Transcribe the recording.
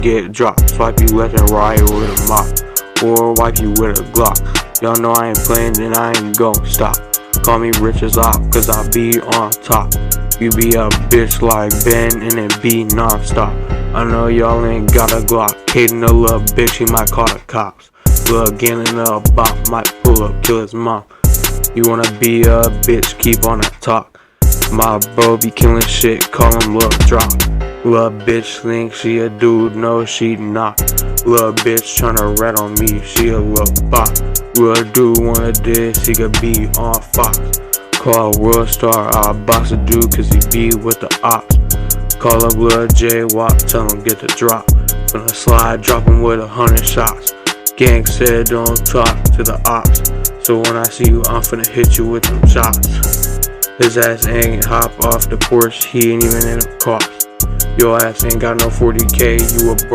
get dropped. Swipe you left and right with a mop, or wipe you with a glock. Y'all know I ain't playing, then I ain't gon' stop. Call me rich as op, cause I be on top. You be a bitch like Ben and it be non-stop. I know y'all ain't got a Glock. Hating a little bitch, he might call the cops. Little Galen in a bop, might pull up, kill his mom. You wanna be a bitch, keep on that talk. My bro be killing shit, call him Lil Drop. Little bitch think she a dude, no she not. Little bitch tryna rat on me, she a little bop. Little dude wanna diss, he could be on Fox. Call World Star, I'll box a dude cause he be with the ops. Call up Lil J Wop, tell him get the drop. Gonna slide, drop him with 100 shots. Gang said don't talk to the ops, so when I see you I'm finna hit you with them shots. His ass ain't hop off the porch, he ain't even in the cops. Your ass ain't got no 40K, you a bro.